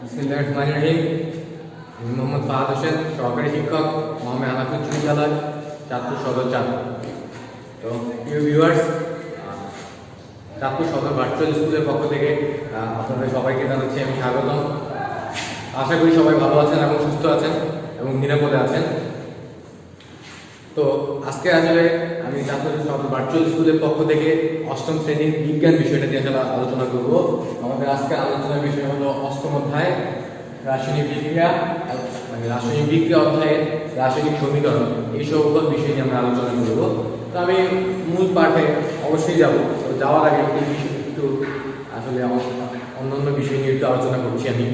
বিসমিল্লাহির রহমানির রহিম। আমি মোহাম্মদ ফাহাদ হোসেন, সহকারী শিক্ষক, মোহাম্মদ আলাপ উচ্চ বিদ্যালয়, চাঁদপুর সদর চাঁদপুর। তো প্রিয় ভিউয়ার্স, চাঁদপুর সদর ভার্চুয়াল স্কুলের পক্ষ থেকে আপনাদের সবাইকে জানাচ্ছি আমি স্বাগতম। আশা করি সবাই ভালো আছেন এবং সুস্থ আছেন এবং নিরাপদে আছেন। তো আজকে আসলে আমি চাঁদপুর সদর ভার্চুয়াল স্কুলের পক্ষ থেকে অষ্টম শ্রেণীর বিজ্ঞান বিষয়টা নিয়ে আসলে আলোচনা করব। আমাদের আজকে আলোচনার বিষয় হলো অষ্টম অধ্যায় রাসায়নিক বিক্রিয়া, মানে রাসায়নিক বিক্রিয়া অধ্যায়ের রাসায়নিক সমীকরণ, এই সকল বিষয় নিয়ে আমরা আলোচনা করব। তো আমি মূল পাঠে অবশ্যই যাব। তো যাওয়ার আগে এই বিষয় একটু আসলে অন্যান্য বিষয় নিয়ে একটু আলোচনা করছি আমি।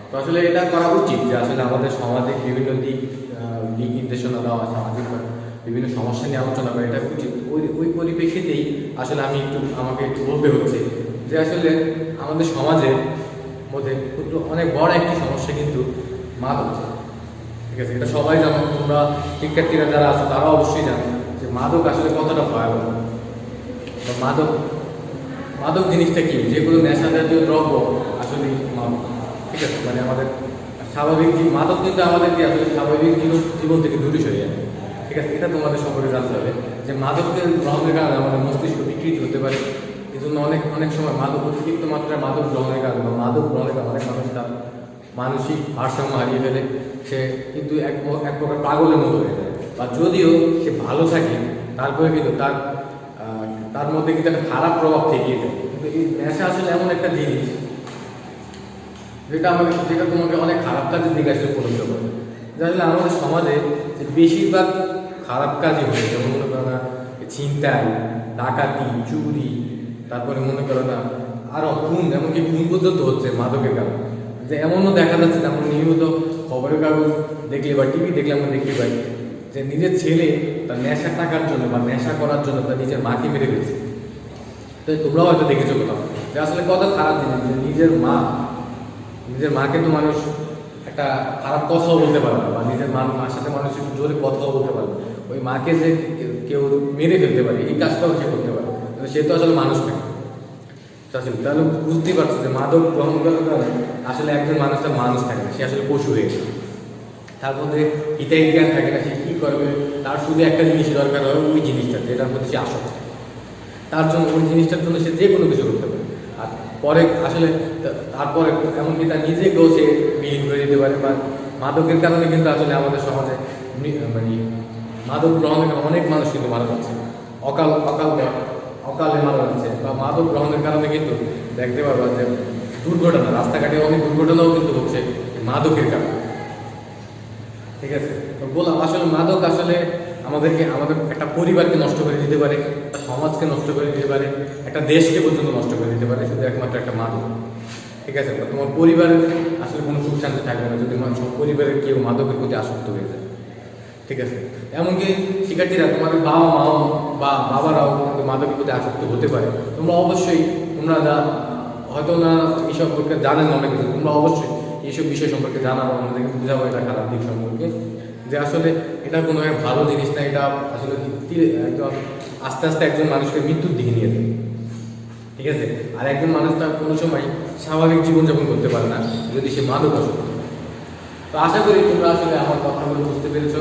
তো আসলে এটা করা উচিত যে আসলে আমাদের সামাজিক বিভিন্ন দিক নির্দেশনা দেওয়া, সামাজিক বিভিন্ন সমস্যা নিয়ে আলোচনা করা, এটা উচিত। ওই পরিপ্রেক্ষিতেই আসলে আমাকে একটু বলতে হচ্ছে যে আসলে আমাদের সমাজের মধ্যে অনেক বড় একটি সমস্যা কিন্তু মাদক। ঠিক আছে, এটা সবাই জানো, তোমরা শিক্ষার্থীরা যারা আছে তারা অবশ্যই জানো যে মাদক আসলে কতটা ভয়াবহ। মাদক জিনিসটা কি? যে কোনো নেশা জাতীয় দ্রব্য আসলে মাদক। ঠিক আছে, মানে আমাদের স্বাভাবিক মাদক কিন্তু আমাদেরকে আসলে স্বাভাবিক জীবন থেকে দূরে সরিয়ে আনে। ঠিক আছে, এটা তোমাদের সম্পর্কে জানতে হবে যে মাদকের গ্রহণের কারণে আমাদের মস্তিষ্ক বিকৃত হতে পারে। এই জন্য অনেক সময় মাদক, অতিরিক্ত মাত্রায় মাদক গ্রহণের কারণে বা মাদক গ্রহণের কারণে অনেক মানুষ তার মানসিক ভারসাম্য হারিয়ে ফেলে। সে কিন্তু এক প্রকার পাগলের মতো হয়ে যায়, বা যদিও সে ভালো থাকে তারপরে কিন্তু তার মধ্যে কিন্তু একটা খারাপ প্রভাব থেকে যায়। কিন্তু এই নেশা আসলে এমন একটা জিনিস যেটা তোমাকে অনেক খারাপ কাজের দিকে আসলে পরিণত করে। আসলে আমাদের সমাজে যে বেশিরভাগ খারাপ কাজই হচ্ছে, যেমন মনে করো না ছিনতাই, ডাকাতি, চুরি, তারপরে মনে করো না আরও খুন, এমনকি খুন পর্যন্ত হচ্ছে মাদকের কারণে। যে এমনও দেখা যাচ্ছে, যেমন নিয়মিত খবরের কাগজ দেখলে বা টিভি দেখলে আমরা দেখতে পাই যে নিজের ছেলে তার নেশা টাকার জন্য বা নেশা করার জন্য তার নিজের মাকে মেরে ফেলছে। তো তোমরাও হয়তো দেখেছো কোথাও যে আসলে কত খারাপ জিনিস যে নিজের মাকে তো মানুষ একটা খারাপ কথাও বলতে পারে না, বা নিজের মার সাথে মানুষ একটু জোরে কথাও বলতে পারে। ওই মাকে যে কেউ মেরে ফেলতে পারে, এই কাজটাও সে করতে পারে, সে তো আসলে মানুষ থাকে। তাহলে বুঝতেই পারছো যে মাদক গ্রহণ করার কারণে আসলে একজন মানুষ তার মানুষ থাকে না, সে আসলে পশু হয়ে গেছে। তার মধ্যে হিতাই জ্ঞান থাকে না, সে কী করবে, তার শুধু একটা জিনিস দরকার হয়, ওই জিনিসটা যেটার প্রতি সে আসক্ত, তার জন্য ওই জিনিসটার জন্য সে যে কোনো কিছু করতে পারে। আর পরে আসলে তারপরে এমনকি তার নিজেকেও সে বিলীন করে দিতে পারে। বা মাদকের কারণে কিন্তু আসলে আমাদের সমাজে মানে মাদক গ্রহণের কারণে অনেক মানুষ কিন্তু মারা যাচ্ছে, অকালে মারা যাচ্ছে। বা মাদক গ্রহণের কারণে কিন্তু দেখতে পারবো যে দুর্ঘটনা, রাস্তাঘাটে অনেক দুর্ঘটনাও কিন্তু হচ্ছে মাদকের কারণে। ঠিক আছে, তো বললাম আসলে মাদক আসলে আমাদের একটা পরিবারকে নষ্ট করে দিতে পারে, একটা সমাজকে নষ্ট করে দিতে পারে, একটা দেশকে পর্যন্ত নষ্ট করে দিতে পারে শুধু একমাত্র একটা মাদক। ঠিক আছে, তোমার পরিবারের আসলে কোনো সুখ শান্তি থাকবে না যদি সব পরিবারের কেউ মাদকের প্রতি আসক্ত হয়ে যায়। ঠিক আছে, এমনকি শিক্ষার্থীরা, তোমাদের বাবারাও কিন্তু মাদকের প্রতি আসক্ত হতে পারে। তোমরা হয়তো না এই সম্পর্কে জানেন অনেক কিছু, তোমরা অবশ্যই এইসব বিষয় সম্পর্কে জানাবো, আমাদেরকে বুঝাবো এটা খারাপ দিক সম্পর্কে, যে আসলে এটা কোনো ভালো জিনিস না। এটা আসলে একদম আস্তে আস্তে একজন মানুষকে মৃত্যুর দিকে নিয়ে যায়। ঠিক আছে, আর একজন মানুষ তার কোনো সময় স্বাভাবিক জীবনযাপন করতে পারে না যদি সে মাদক আসক্ত। তো আশা করি তোমরা আসলে আমার কথাগুলো বুঝতে পেরেছ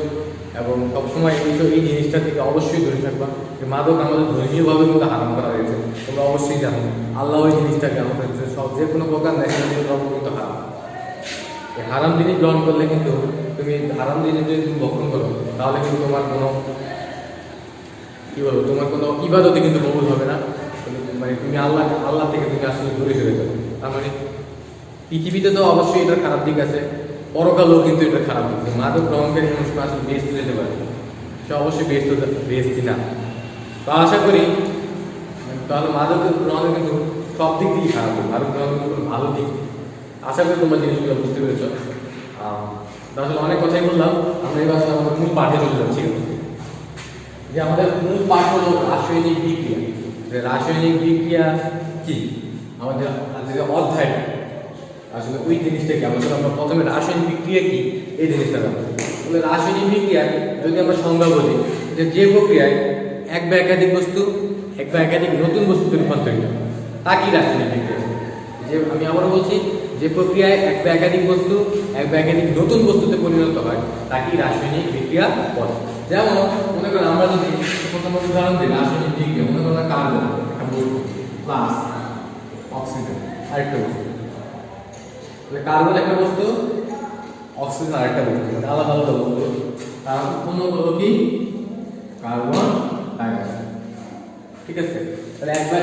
এবং সবসময় এই জিনিসটা থেকে অবশ্যই দূরে থাকবা। যে মাদক আমাদের ধর্মীয়ভাবে কিন্তু হারাম করা হয়েছে, তোমরা অবশ্যই জানো। আল্লাহ ওই জিনিসটাকে আমাদের যে কোনো প্রকার ন্যাশনাল দ্রব্য কিন্তু হারাম জিনিস গ্রহণ করলে কিন্তু তুমি হারাম জিনিস যদি তুমি ভক্ষণ করো তাহলে কিন্তু তোমার কোনো ইবাদতে কিন্তু কবুল হবে না। মানে তুমি আল্লাহ থেকে তুমি আসলে দূরে সরে যাবে। তার মানে পৃথিবীতে তো অবশ্যই এটার খারাপ দিক আছে, পরকালেও কিন্তু এটা খারাপ দিক। মাদক গ্রহণকারী মানুষ আসলে বেস্ট যেতে পারে, সে অবশ্যই বেস্ট না। তো আশা করি তাহলে মাদক গ্রহণের কিন্তু সব দিক দিয়েই খারাপ হবে, মাদক গ্রহণের কিন্তু ভালো দিক। আশা করি তোমরা জিনিসগুলো বুঝতে পেরেছ। আসলে অনেক কথাই বললাম, আমরা এবার আমাদের মূল পাঠে চলে যাচ্ছি। যে আমাদের মূল পাঠ হলো রাসায়নিক বিক্রিয়া। যে রাসায়নিক বিক্রিয়া কি, আমাদের যে অধ্যায় আসলে ওই জিনিসটাকে আমরা প্রথমে রাসায়নিক বিক্রিয়া কি এই জিনিসটা জানবো। তাহলে রাসায়নিক বিক্রিয়া যদি আমরা সংজ্ঞা বলি, যে প্রক্রিয়ায় এক বা একাধিক বস্তু এক বা একাধিক নতুন বস্তুতে রূপান্তরিত, তা কি রাসায়নিক বিক্রিয়া। যে আমি আবারও বলছি, যে প্রক্রিয়ায় এক বা একাধিক বস্তু এক বা একাধিক নতুন বস্তুতে পরিণত হয় তাকে রাসায়নিক বিক্রিয়া বলে। যেমন মনে করেন আমরা যদি প্রথম উদাহরণ দিই রাসায়নিক বিক্রিয়া, মনে করেন কার্বন একটা বস্তু প্লাস অক্সিজেন আরেকটা বস্তু, কার্বন একটা বস্তু, অক্সিজেন আরেকটা বস্তু, আলাদা আলাদা বস্তু, তার উৎপন্ন হলো কি কার্বন ডাইঅক্সাইড। ঠিক আছে, তাহলে এক বা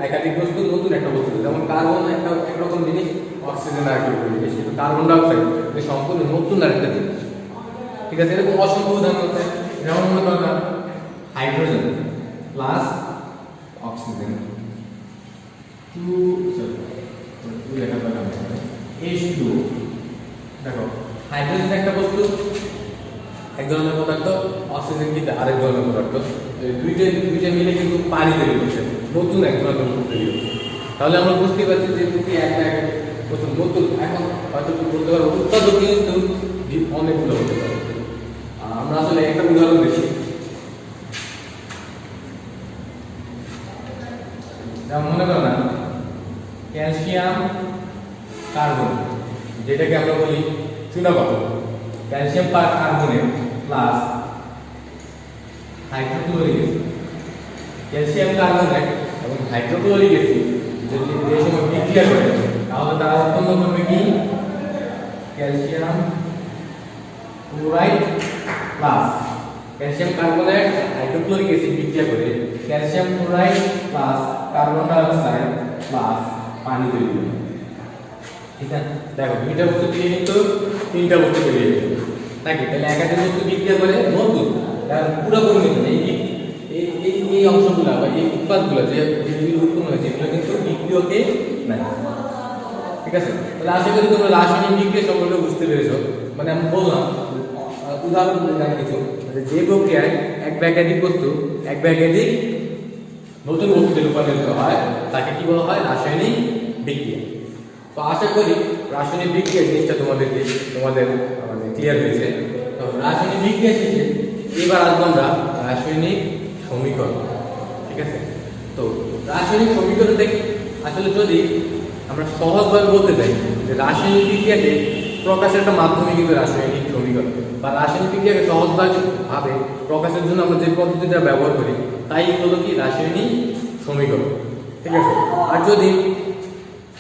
একাধিক বস্তু নতুন একটা বস্তু, যেমন কার্বন একটা একরকম জিনিস, অক্সিজেন আর একটা জিনিস, কিন্তু কার্বন ডাইঅক্সাইড সম্পূর্ণ নতুন আরেকটা জিনিস। ঠিক আছে, এরকম অসংখ্য উদাহরণ আছে। যেমন মনে করেন হাইড্রোজেন প্লাস অক্সিজেন H2O। দেখো হাইড্রোজেন একটা বস্তু, এক ধরনের পদার্থ, অক্সিজেন কিন্তু আরেক ধরনের পদার্থ, দুইটা মিলে কিন্তু পানি তৈরি করছে, নতুন এক ধরনের বস্তু তৈরি হচ্ছে। তাহলে আমরা বুঝতে পারছি যে এক বস্তু নতুন, এখন হয়তো বলতে পারবো উৎপাদক কিন্তু অনেকগুলো হতে পারে। আমরা আসলে একটা উদাহরণ দেখি, যেমন মনে করো না ক্যালসিয়াম কার্বন, যেটাকে আমরা বলি চুনাপাথর, calcium carbonate plus hydrochloric acid. Calcium carbonate এবং হাইড্রোক্লোরিক অ্যাসিড যদি যে সময় বিক্রিয়া করে তাহলে তারা উৎপন্ন করবে কি calcium chloride plus calcium carbonate hydrochloric acid বিক্রিয়া করে calcium chloride plus carbon dioxide plus পানি তৈরি করে। ঠিক আছে, দেখো দুইটা বস্তু দিয়ে কিন্তু তিনটা বস্তু তৈরি হয়ে যাবে নাকি? তাহলে একাধিক বস্তু বিক্রিয়া করে নতুন, কারণ পুরোপুরি এই অংশগুলো বা এই উৎপাদগুলো যেগুলো উৎপন্ন হয়েছে এগুলো কিন্তু বিক্রিয়কে নাই। ঠিক আছে, তাহলে আশা করি তোমরা রাসায়নিক বিক্রিয়া সম্পর্কে বুঝতে পেরেছো। মানে আমি বললাম উদাহরণ কিছু, যে প্রক্রিয়ায় এক বা একাধিক বস্তু এক বা একাধিক নতুন বস্তুতে রূপান্তরিত হয় তাকে কি বলা হয় রাসায়নিক বিক্রিয়া। তো আশা করি রাসায়নিক বিক্রিয়া জিনিসটা তোমাদের মানে ক্লিয়ার হয়েছে। তো রাসায়নিক বিক্রিয়া শেষে এবার আসবো আমরা রাসায়নিক সমীকরণ। ঠিক আছে, তো রাসায়নিক সমীকরণ দেখি আসলে যদি আমরা সহজভাবে বলতে চাই যে রাসায়নিক বিক্রিয়াতে প্রকাশের একটা মাধ্যমে কিন্তু রাসায়নিক সমীকরণ, বা রাসায়নিক বিক্রিয়াকে সহজভাবে প্রকাশের জন্য আমরা যে পদ্ধতিটা ব্যবহার করি তাই হলো কি রাসায়নিক সমীকরণ। ঠিক আছে, আর যদি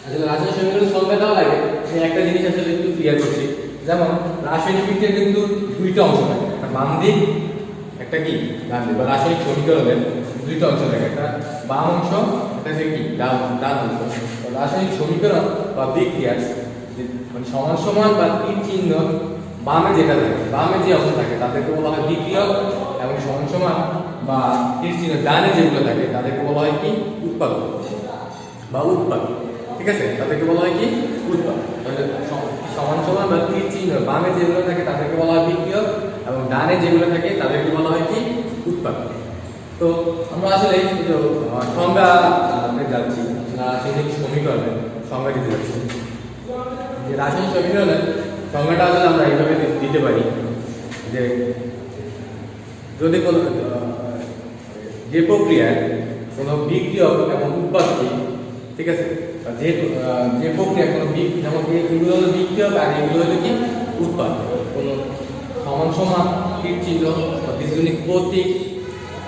আসলে রাসায়নিক সমীকরণ সংখ্যা দেওয়া লাগে আমি একটা জিনিস আসলে একটু ক্লিয়ার করছি। যেমন রাসায়নিক বিক্রিয়া কিন্তু দুইটা অংশ থাকে, একটা বাম দিক একটা কি ডান দিক, বা রাসায়নিক সমীকরণের দুইটা অংশ থাকে, একটা বাম অংশ একটা যে কি ডান অংশ। রাসায়নিক সমীকরণ বা বিক্রিয়া মানে সমান সমান বা তীর চিহ্ন বামে যেটা থাকে, বামে যে অংশ থাকে তাদেরকে বলা হয় বিক্রিয়ক, এবং সমান সমান বা তীর চিহ্ন ডানে যেগুলো থাকে তাদেরকে বলা হয় কি উৎপাদক বা উৎপাদ। ঠিক আছে, তাদেরকে বলা হয় কি উৎপাদ। সমান সমান বা তীর চিহ্ন বামে যেগুলো থাকে তাদেরকে বলা হয় বিক্রিয়ক, এবং ডানে যেগুলো থাকে তাদেরকে বলা হয় কি উৎপাদ। তো আমরা আসলে সংজ্ঞা যাচ্ছি, রাসায়নিক সমীকরণের সংজ্ঞা দিতে যাচ্ছি। যে রাসায়নিক সমীকরণের সংজ্ঞাটা আসলে আমরা এইভাবে দিতে পারি যে যদি কোনো যে প্রক্রিয়ায় কোনো বিক্রিয়ক এবং উৎপাদকে, ঠিক আছে, যে প্রক্রিয়া কোনো যেমন এগুলো হলো বিক্রিয়ক আর এগুলো হলো কি উৎপাদ, কোনো সমান সমান তীর চিহ্ন বা বীজগণিত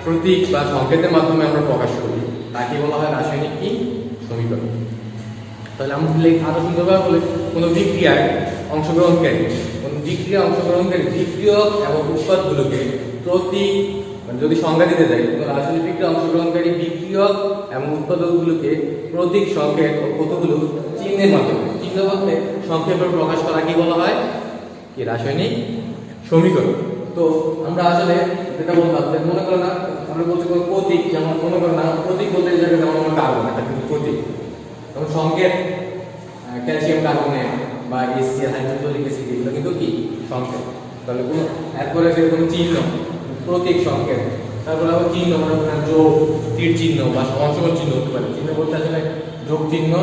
প্রতীক বা সংকেতের মাধ্যমে আমরা প্রকাশ করি তাকে বলা হয় রাসায়নিক কি সমীকরণ। তাহলে আমরা আরো সুন্দরভাবে বলে কোনো বিক্রিয়ায় অংশগ্রহণকারী বিক্রিয়ক এবং উৎপাদগুলোকে প্রতীক মানে যদি সংজ্ঞা দিতে যাই তো রাসায়নিক বিক্রিয়া অংশগ্রহণকারী বিক্রিয়ক এবং উৎপাদকগুলোকে প্রতীক সংকেত ও কতগুলো চিহ্নের মাধ্যমে, চিহ্ন বলতে সংক্ষেপে প্রকাশ করা কি বলা হয় কি রাসায়নিক সমীকরণ। তো আমরা আসলে যেটা বললাম যে মনে করো না আমরা বলছি কোনো প্রতীক, যেমন মনে করো না প্রতীক বলতে জায়গায় যেমন আমরা কার্বন একটা কিন্তু প্রতীক, যেমন সংকেত ক্যালসিয়াম কার্বনেট বা HCl হাইড্রোক্লোরিক অ্যাসিড এগুলো কিন্তু কি সংকেত। তাহলে কোনো এরপরে যে কোনো চিহ্ন প্রতীক সংকেত, তারপরে আবার চিহ্ন মনে করেন যোগ তীর চিহ্ন বা সমান সমান চিহ্ন হতে পারে। চিহ্ন বলতে আসলে যোগ চিহ্ন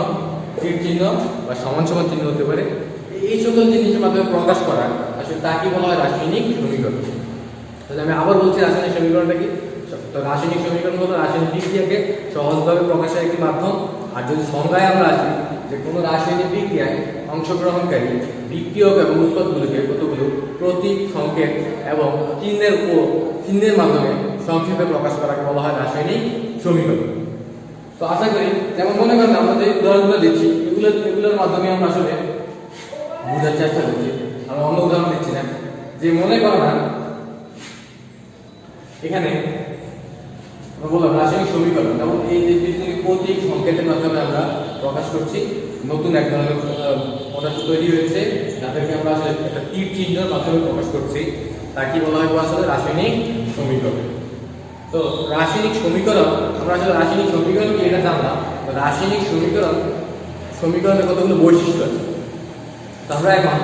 তীর চিহ্ন বা সমান সমান চিহ্ন হতে পারে। এই সকল জিনিসের মাধ্যমে প্রকাশ করা আসলে তাকে বলা হয় রাসায়নিক সমীকরণ। তাহলে আমি আবার বলছি রাসায়নিক সমীকরণটা কি। তো রাসায়নিক সমীকরণ হলো রাসায়নিক বিক্রিয়াকে সহজভাবে প্রকাশের একটি মাধ্যম, আর যদি সংজ্ঞায় আমরা আসি যে কোনো রাসায়নিক বিক্রিয়ায় অংশগ্রহণকারী বিক্রিয়ক এবং উৎপাদগুলোকে কতগুলো প্রতীক, সংকেত এবং চিহ্নের মাধ্যমে সংক্ষেপে প্রকাশ করাকে বলা হয় রাসায়নিক সমীকরণ। তো আশা করি, যেমন মনে করেন আমরা যে উদাহরণগুলো দিচ্ছি এগুলোর মাধ্যমে আমরা আসলে বোঝার চেষ্টা করছি। আমরা অন্য উদাহরণ দিচ্ছি না। যে মনে করো না এখানে বললাম রাসায়নিক সমীকরণ, যেমন এই যে প্রতীক, সংকেতের মাধ্যমে আমরা প্রকাশ করছি। নতুন এক ধরনের পদার্থ তৈরি হয়েছে যাদেরকে আমরা আসলে একটা তীর চিহ্নের মাধ্যমে প্রকাশ করছি, তা কি বলা হয় আসলে রাসায়নিক সমীকরণ। তো রাসায়নিক সমীকরণ, আমরা আসলে রাসায়নিক সমীকরণ কি এটা জানলাম। রাসায়নিক সমীকরণের কতগুলো বৈশিষ্ট্য আছে। তো আমরা এখন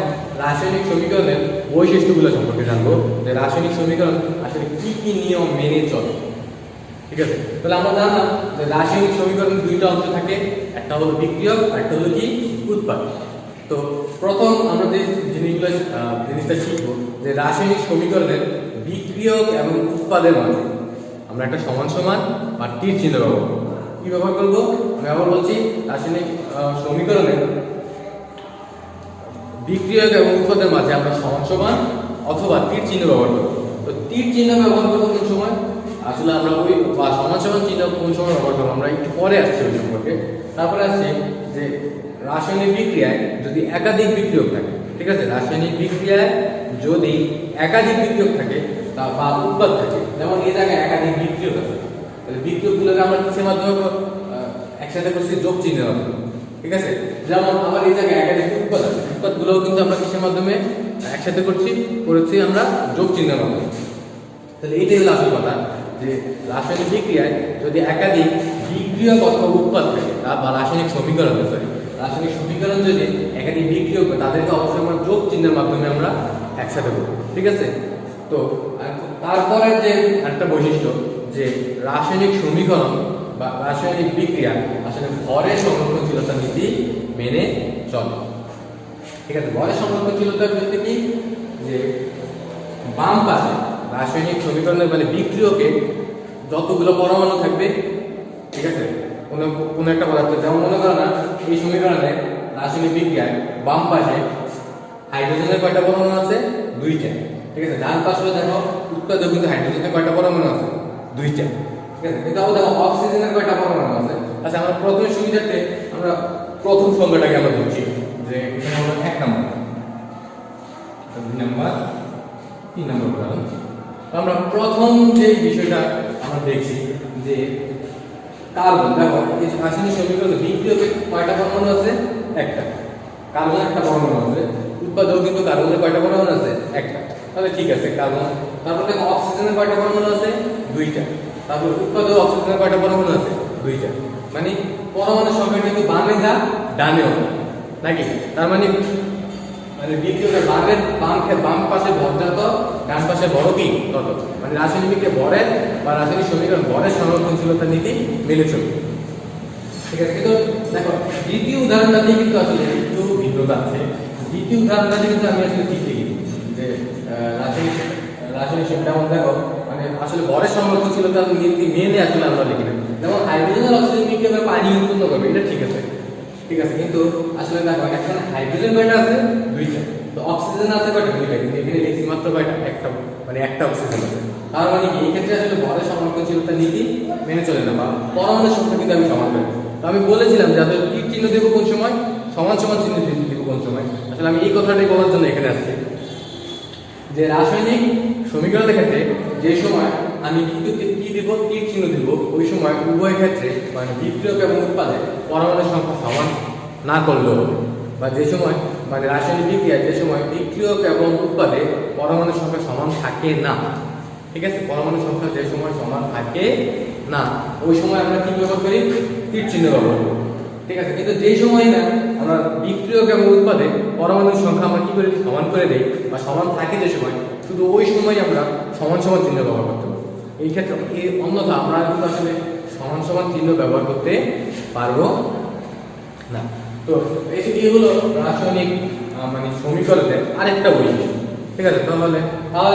রাসায়নিক সমীকরণের বৈশিষ্ট্যগুলো সম্পর্কে জানবো, যে রাসায়নিক সমীকরণ আসলে কি কি নিয়ম মেনে চলে। ঠিক আছে, তাহলে আমরা জানলাম যে রাসায়নিক সমীকরণের দুইটা অংশ থাকে, একটা হলো বিক্রিয়ক, একটা হলো কি উৎপাদ। তো প্রথম আমরা যে জিনিসটা শিখবো যে রাসায়নিক সমীকরণের বিক্রিয়ক এবং উৎপাদের মাঝে আমরা একটা সমান সমান বা তীর চিহ্ন ব্যবহার করবো। কি ব্যবহার করবো? আমি আবার বলছি, রাসায়নিক সমীকরণের বিক্রিয়ক এবং উৎপাদের মাঝে আমরা সমান সমান অথবা তীর চিহ্ন ব্যবহার করবো। তো তীর চিহ্ন ব্যবহার করবো কোন সময়? আসলে আমরা ওই বা সমান সমান চিহ্ন কোন সময় ব্যবহার করবো আমরা একটু পরে আসছি ওই সম্পর্কে। তারপরে আসছে যে রাসায়নিক বিক্রিয়ায় যদি একাধিক বিক্রিয়ক থাকে, ঠিক আছে, রাসায়নিক বিক্রিয়ায় যদি একাধিক বিক্রিয়ক থাকে বা উৎপাদ থাকে, যেমন এই জায়গায় একাধিক বিক্রিয়ক আছে, তাহলে বিক্রিয়কগুলোকে আমরা কিসের মাধ্যমে একসাথে করছি? যোগ চিহ্নের মাধ্যমে। ঠিক আছে, যেমন আমার এই জায়গায় একাধিক উৎপাদ আছে, উৎপাদগুলোও কিন্তু আমরা কিসের মাধ্যমে একসাথে করেছি আমরা যোগ চিহ্নের মাধ্যমে। তাহলে এইটাই হলো আসল কথা, যে রাসায়নিক বিক্রিয়ায় যদি একাধিক বিক্রিয়ক অথবা উৎপাদ থাকে বা রাসায়নিক সমীকরণ যদি একাধিক বিক্রিয়ক হয়, তাদেরকে অবশ্যই আমরা যোগ চিহ্নের মাধ্যমে আমরা একসাথে করব। ঠিক আছে, তো তারপরে যে একটা বৈশিষ্ট্য, যে রাসায়নিক সমীকরণ বা রাসায়নিক বিক্রিয়া আসলে ভরের সংরক্ষণশীলতা নীতি মেনে চলে। ঠিক আছে, ভরের সংরক্ষণশীলতার বলতে কি, যে বাম পাশে রাসায়নিক সমীকরণের মানে বিক্রিয়কে যতগুলো পরমাণু থাকবে, ঠিক আছে, কোনো একটা পদার্থ, যেমন মনে করো না এই সমীকরণে রাসায়নিক বিক্রিয়ায় বাম পাশে হাইড্রোজেনের কয়টা পরমাণু আছে? 2টা। ঠিক আছে, ডান পাশে দেখো উৎপাদে কিন্তু হাইড্রোজেনের কয়টা পরমাণু আছে? 2টা। ঠিক আছে, কিন্তু আবার দেখো অক্সিজেনের কয়টা পরমাণু আছে? আচ্ছা, আমরা প্রথমে সুবিধার্থে আমরা প্রথম সংখ্যাটাকে আমরা বলছি, যে এখানে হলো 1 নম্বর, 2 নম্বর, 3 নম্বর উদাহরণ। আমরা প্রথম যে বিষয়টা আমরা দেখছি যে কার্বন, দেখো এই রাসায়নিক সমীকরণে বিক্রিয়কে কয়টা পরমাণু আছে? 1টা। কার্বন একটা পরমাণু আছে, উৎপাদেও কিন্তু কার্বনের কয়টা পরমাণু আছে? 1টা। তাহলে ঠিক আছে, কার্বন। তারপর দেখো অক্সিজেনের কয়টা পরমাণু আছে? 2টা। তারপর উৎপাদেও অক্সিজেনের কয়টা পরমাণু আছে? 2টা। মানে পরমাণুর সংখ্যা কিন্তু বামে যা ডানেও, নাকি? তার মানে বিক্রিয়কের বাম পাশে ভর যত, ডান পাশে বড় কি তত। মানে রাসায়নিক বিক্রিয়া ভরের বা রাসায়নিক সমীকরণ ভরের সংরক্ষণশীলতা নীতি মেনে চলবে। ঠিক আছে, কিন্তু দেখো দ্বিতীয় উদাহরণটাতে কিন্তু আসলে একটু ভিন্নতা আছে। দ্বিতীয় উদাহরণটাতে কিন্তু আমি আসলে ঠিক লিখি যে রাসায়নিক যেমন দেখো মানে আসলে ভরের সংরক্ষণশীলতা নীতি মেনে আসলে আমরা লিখি না। যেমন হাইড্রোজেন আর অক্সিজেন বিক্রিয়া পানি উৎপন্ন করবে, এটা ঠিক আছে, কিন্তু আসলে দেখো এখানে হাইড্রোজেন কয়টা আছে? 2টা। তো অক্সিজেন আছে কয়টা? 2টা, কিন্তু এখানে লিখছি মাত্র কয়টা? একটা, মানে একটা অক্সিজেন আছে। তার মানে কি এই ক্ষেত্রে আসলে ভরের সংরক্ষণশীলতা নীতি মেনে চলে না, বা পরমাণুর সংখ্যা কিন্তু আমি সমান করি। তো আমি বলেছিলাম যে আসলে কি চিহ্ন দেবো কোন সময়? সমান সমান চিহ্ন দেবো কোন সময়? আসলে আমি এই কথাটাই বলার জন্য এখানে আসছি, যে রাসায়নিক সমীকরণের ক্ষেত্রে যে সময় আমি কি দিব? তীর চিহ্ন দিব, ওই সময় উভয় ক্ষেত্রে মানে বিক্রিয়ক এবং উৎপাদে পরমাণুর সংখ্যা সমান না করলেও হবে। বা যে সময় মানে রাসায়নিক বিক্রিয়ায় যে সময় বিক্রিয়ক এবং উৎপাদে পরমাণুর সংখ্যা সমান থাকে না, ঠিক আছে, পরমাণুর সংখ্যা যে সময় সমান থাকে না, ওই সময় আমরা কি ব্যবহার করি? তীর চিহ্ন ব্যবহার করি। ঠিক আছে, কিন্তু যেই সময় না আমরা বিক্রিয়ক এবং উৎপাদে পরমাণুর সংখ্যা আমরা কি করি? সমান করে দেই, বা সমান থাকে যে সময়, শুধু ওই সময় আমরা সমান সমান চিহ্ন ব্যবহার করতে পারি। এই ক্ষেত্রে অন্যথা আমরা কিন্তু আসলে সমান সমান চিহ্ন ব্যবহার করতে পারবো না। তো এই হলো রাসায়নিক মানে সমীকরণের আরেকটা বৈশিষ্ট্য। ঠিক আছে, তাহলে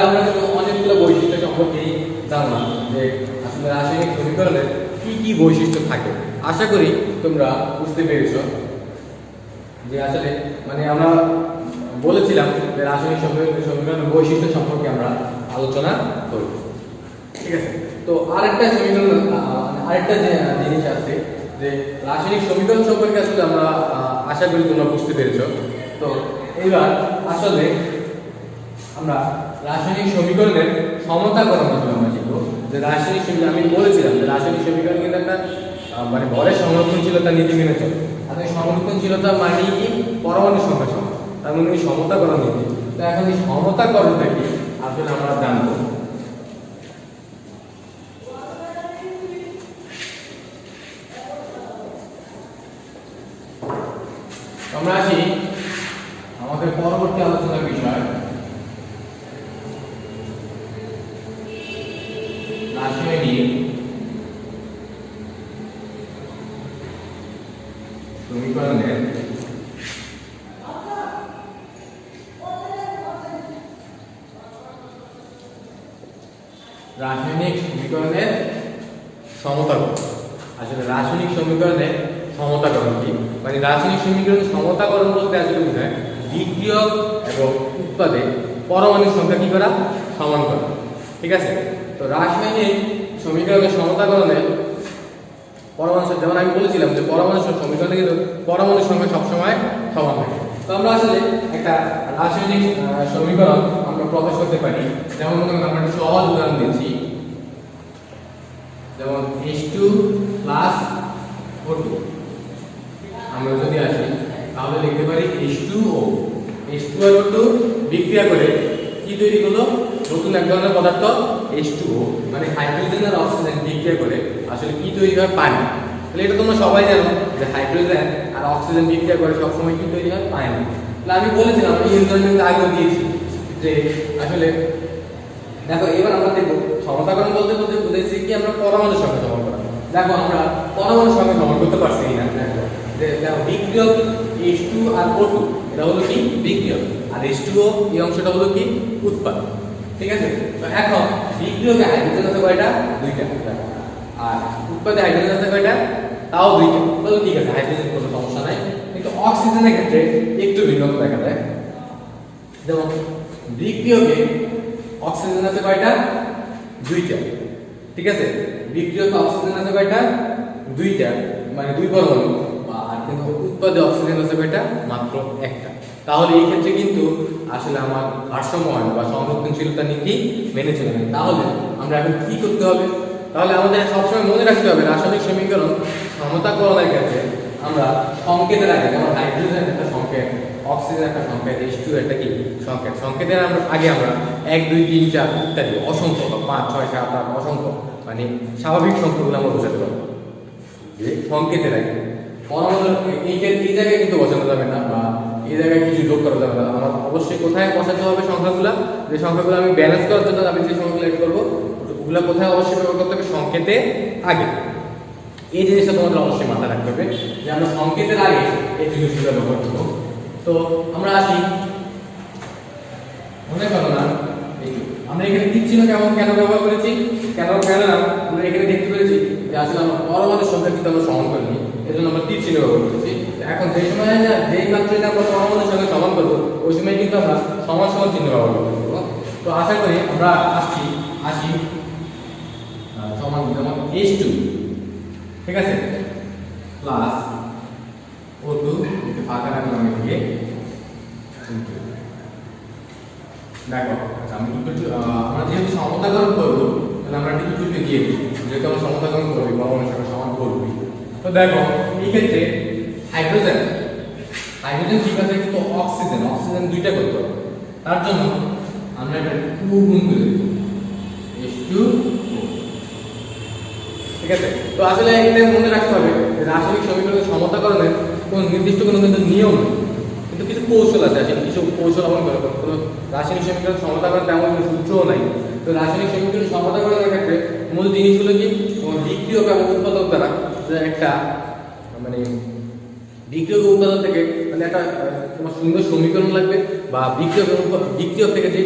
আমরা কিন্তু অনেকগুলো বৈশিষ্ট্য সম্পর্কে জানলাম, যে আসলে রাসায়নিক সমীকরণের কি কি বৈশিষ্ট্য থাকে। আশা করি তোমরা বুঝতে পেরেছো যে আসলে মানে আমরা বলেছিলাম যে রাসায়নিক সমীকরণের বৈশিষ্ট্য সম্পর্কে আমরা আলোচনা করব। ঠিক আছে, তো আরেকটা সমীকরণ আরেকটা যে জিনিস আছে যে রাসায়নিক সমীকরণ সম্পর্কে আসলে আমরা আশা করি তোমরা বুঝতে পেরেছো। তো এবার আসলে আমরা রাসায়নিক সমীকরণের সমতাকরণ আসলে আমরা শিখবো। যে রাসায়নিক সমীকরণ আমি বলেছিলাম যে রাসায়নিক সমীকরণ কিন্তু একটা মানে ভরের সংরক্ষণশীলতা নীতি মেনে চলে। আর এই সংরক্ষণশীলতা মানে কি পরমাণু সংখ্যা সমান, তার মানে এই সমতাকরণ নীতি। তো এখন এই সমতাকরণটা কি আসলে আমরা জানবো। আমরা আসি আমাদের পরবর্তী আলোচনার বিষয় রাসায়নিক সমীকরণের সমতাকরণ। আসলে রাসায়নিক সমীকরণের সমতাকরণ কি, মানে রাসায়নিক সমীকরণের সমতাকরণ বলতে আসলে বোঝায় বিক্রিয়ক এবং উৎপাদে পরমাণুর সংখ্যা কি করা, সমান করা। ঠিক আছে, তো রাসায়নিক সমীকরণের সমতাকরণে পরমাণু সংখ্যা, যেমন আমি বলেছিলাম যে পরমাণু সমীকরণে কিন্তু পরমাণুর সংখ্যা সবসময় সমান থাকে। তো আমরা আসলে একটা রাসায়নিক সমীকরণ আমরা প্রকাশ করতে পারি। যেমন আমরা একটা সহজ উদাহরণ দিচ্ছি, যেমন H2 + O2 আমরা যদি আসি তাহলে লিখতে পারি H2O। H2 আর O2 বিক্রিয়া করে কি তৈরি হলো, নতুন এক ধরনের পদার্থ H2O, মানে হাইড্রোজেন আর অক্সিজেন বিক্রিয়া করে আসলে কি তৈরি হয়, পানি। তাহলে এটা তোমরা সবাই জানো যে হাইড্রোজেন আর অক্সিজেন বিক্রিয়া করে সবসময় কি তৈরি হয়, পানি। তাহলে আমি বলেছিলাম, আমি এই উদাহরণ আগেও দিয়েছি যে আসলে দেখো এবার আমরা দেখবো সমতাকরণ বলতে বলতে বুঝেছি কি আমরা পরমাণুর সংখ্যা সমান করা। দেখো আমরা পরমাণুর সংখ্যা সমান করতে পারছি না। দেখো বিক্রিয়ক H2 আর O2 এটা হলো কি বিক্রিয়ক, আর H2O এই অংশটা হলো কি উৎপাদ। ঠিক আছে, তো এখন বিক্রিয়কে হাইড্রোজেন আছে কয়টা, দুইটা, আর উৎপাদে হাইড্রোজেন আছে কয়টা, তাও দুইটা। তাহলে ঠিক আছে, হাইড্রোজেন কোনো সমস্যা নাই। কিন্তু অক্সিজেনের ক্ষেত্রে একটু ভিন্নতা দেখা যায়। যেমন বিক্রিয়কে অক্সিজেন আছে কয়টা, দুইটা। ঠিক আছে, বিক্রিয়কে অক্সিজেন আছে কয়টা, দুইটা, মানে দুই পরমাণু। আর কিন্তু উৎপাদে অক্সিজেন আছে কয়টা, মাত্র একটা। তাহলে এই ক্ষেত্রে কিন্তু আসলে আমার ভারসাম্য হয় বা সংরক্ষণশীলতা নীতি মেনে চলে না। তাহলে আমরা এখন কি করতে হবে, তাহলে আমাদের সবসময় মনে রাখতে হবে রাসায়নিক সমীকরণ সমতাকরণের ক্ষেত্রে আমরা সংকেতের আগে, যেমন হাইড্রোজেন একটা সংকেত, অক্সিজেন একটা সংকেত, H2 একটা কি সংকেত, সংকেতের আগে আমরা 1 2 3 4 ইত্যাদি অসংখ্য 5 6 7 8 অসংখ্য মানে স্বাভাবিক সংখ্যাগুলো আমরা বোঝাতে পারবো যে সংকেতের আগে। পরমাণু এই জায়গায় কিন্তু বসানো যাবে না বা এই জায়গায় কিছু যোগ করা যাবে না। আমার অবশ্যই কোথায় বসাতে হবে সংখ্যাগুলো, যে সংখ্যাগুলো আমি ব্যালেন্স করার জন্য আমি যে সংখ্যাগুলো এড করবো ওগুলো কোথায় অবশ্যই ব্যবহার করতে হবে, সংকেতের আগে। এই জিনিসটা তোমাদের অবশ্যই মাথায় রাখতে হবে যে আমরা সংকেতের আগে এই জিনিসগুলো ব্যবহার করবো। তো আমরা আসি, মনে করো না আমরা এখানে তীরচিহ্ন কেন ব্যবহার করেছি, কেন আমরা এখানে দেখতে পেরেছি যে আসলে আমরা পরমাণুর সংখ্যা কিন্তু আমরা সমান করিনি, এজন্য আমরা তীরচিহ্ন ব্যবহার করেছি। এখন যে সময় যেই মাত্রায় আমরা পরমাণুর সংখ্যা সমান করবো ওই সময় কিন্তু আমরা সমান সমান চিহ্ন ব্যবহার করবো। তো আশা করি আমরা আসি সমান, যেমন H2, ঠিক আছে, প্লাস O2 ফাঁকা রাখলাম এদিকে। দেখো আমরা যেহেতু সমতাকরণ করবো তাহলে আমরা টিকিটকে দিয়ে দিই, যেহেতু আমরা সমতাকরণ করবো পরমাণুর সংখ্যা সমান করবি। তো দেখো এই ক্ষেত্রে হাইড্রোজেন ঠিক আছে, কিন্তু অক্সিজেন দুইটা করতে হবে। তার জন্য আমরা এটা 2 গুণ করে দেব H2O। ঠিক আছে, তো আসলে এটা মনে রাখতে হবে যে রাসায়নিক সমীকরণের সমতাকরণের কোনো নির্দিষ্ট কোনো কিন্তু নিয়ম নেই, কিন্তু কিছু কৌশল আছে। আসলে কিছু কৌশল অবলম্বন করে কোনো রাসায়নিক সমীকরণ সমতাকরণ তেমন কোনো সূত্রও নাই। তো রাসায়নিক সমীকরণ সমতাকরণের ক্ষেত্রে মূল জিনিসগুলো কি, তোমার বিক্রিয়ক এবং উৎপাদক দ্বারা একটা মানে বিক্রিয়ক উৎপাদন থেকে মানে একটা তোমার সুন্দর সমীকরণ লাগবে, বা বিক্রিয়ক থেকে যে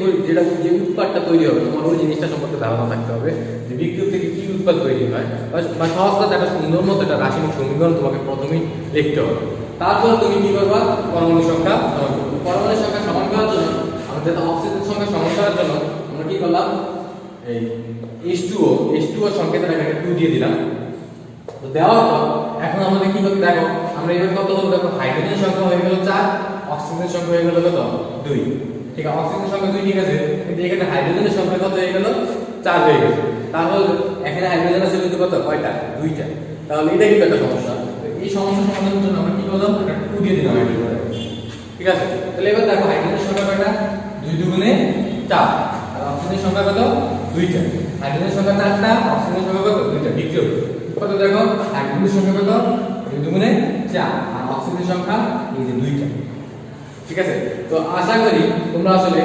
উৎপাদটা তৈরি হবে তোমার ওই জিনিসটা সম্পর্কে ধারণা থাকতে হবে যে বিক্রিয়ক থেকে কি সিম্পল তৈরি হয় বা সহজ কথা একটা সুন্দর মতো একটা রাসায়নিক সমীকরণ তোমাকে প্রথমেই লিখতে হবে। তারপর তুমি কি করবা, পরমাণু সংখ্যা সমান করবে। পরমাণু সংখ্যা সমান করার জন্য আমাদের অক্সিজেন সংখ্যা সমান করার জন্য আমরা কি করলাম, এই H2O সংকেতটা এখানে 2 দিয়ে দিলাম। তো দেওয়ার পর এখন আমাদের কি করতে, দেখো আমরা এভাবে কত হলো, দেখো হাইড্রোজেন সংখ্যা হয়ে গেল 4, অক্সিজেন সংখ্যা হয়ে গেল কত 2। ঠিক আছে, অক্সিজেন সংখ্যা 2 ঠিক আছে, কিন্তু এখানে হাইড্রোজেনের সংখ্যা কত হয়ে গেল 4 হয়ে গেছে। তাহলে এখানে হাইড্রোজেন আছে কিন্তু কত, কয়টা, 2টা। তাহলে এটা কিন্তু একটা সমস্যা। এই সমস্যা সমাধানের জন্য আমরা কি করলাম, এটা 2 দিয়ে দিলাম হাইড্রোজেন। ঠিক আছে, তাহলে এবার দেখো হাইড্রোজেন সংখ্যা কয়টা, 2 দুগুণে 4, আর অক্সিজেন সংখ্যা কত 2টা। হাইড্রোজেন সংখ্যা 4টা, অক্সিজেন সংখ্যা কত 2টা। বিক্রিয় কত, দেখো হাইড্রোজেন সংখ্যা কত 2 দুগুণে 4, আর অক্সিজেন সংখ্যা এই যে 2টা। ঠিক আছে, তো আশা করি তোমরা আসলে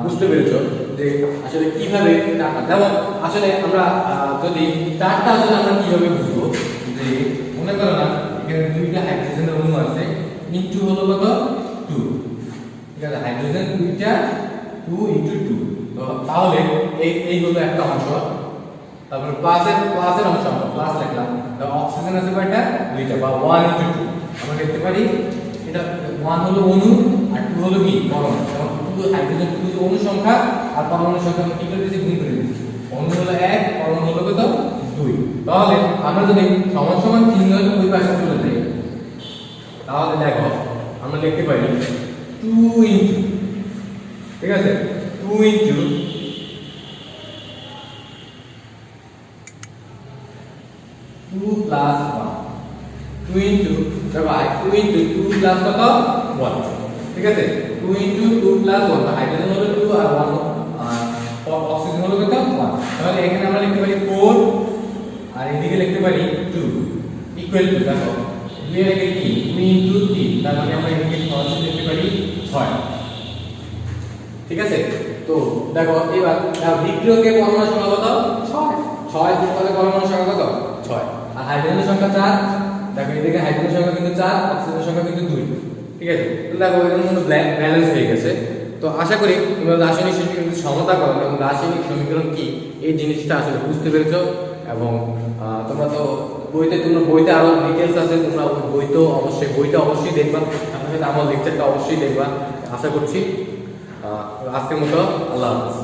বুঝতে পেরেছো যে আসলে কিভাবে চারটা, যেমন আসলে আমরা যদি চারটা আসলে আমরা কিভাবে বুঝবো, যে মনে করো না এখানে 2টা হাইড্রোজেনের অণু আছে, ইনটু হলো কত 2। ঠিক আছে, হাইড্রোজেন 2টা, 2 ইনটু 2। তো তাহলে এই হলো একটা অংশ। তারপর প্লাসের অংশ আমরা প্লাস লিখলাম। তো অক্সিজেন আছে কয়টা, 2টা, বা 1 ইনটু 2 আমরা লিখতে পারি। এটা 1 হলো অণু আর 2 হলো কি পরমাণু। যেমন 2 হাইড্রোজেন 2 অণু সংখ্যা আর পরমাণু সংখ্যা কি করে দিয়েছি, গুণ করে দিয়েছি। অণু হলো 1, পরমাণু হলো কত 2। তাহলে আমরা যদি সমান সমান চিহ্ন ওই পাশে চলে যাই, তাহলে দেখো আমরা লিখতে পারি 2 ইনটু, ঠিক আছে, 2 ইনটু 2 প্লাস 1, 2 ইনটু, দেখো 2 ইনটু 2 প্লাস কত 1। ঠিক আছে, 2 ইনটু 2 প্লাস 1, হাইড্রোজেন হলো 2 আর 1 অক্সিজেন হলো কত 1। তাহলে এখানে আমরা লিখতে পারি 4 আর এদিকে লিখতে পারি 2 ইকুয়াল টু, দেখো 2 এর আগে কি 2 ইনটু 3, তার মানে আমরা এদিকে সরাসরি লিখতে পারি 6। ঠিক আছে, তো দেখো এবার বিক্রিয়কের পরমাণু সংখ্যা কত 6, 6 যোগ করলে পরমাণু সংখ্যা কত 6, আর হাইড্রোজেনের সংখ্যা 4। দেখো এদিকে হাইড্রোজেনের সংখ্যা কিন্তু 4, অক্সিজেনের সংখ্যা কিন্তু 2। ঠিক আছে, তাহলে দেখো এখানে কোনো ব্যালেন্স হয়ে গেছে। তো আশা করি তোমরা রাসায়নিক সমীকরণ সমাধান এবং রাসায়নিক সমীকরণ কি এই জিনিসটা আসলে বুঝতে পেরেছো। এবং তোমরা তো বইতে আরো ডিটেইলস আছে, তোমরা বইটা অবশ্যই দেখবা, সাথে সাথে আমার লেকচারটা অবশ্যই দেখবা আশা করছি। আজকের মতো আল্লাহ হাফেজ।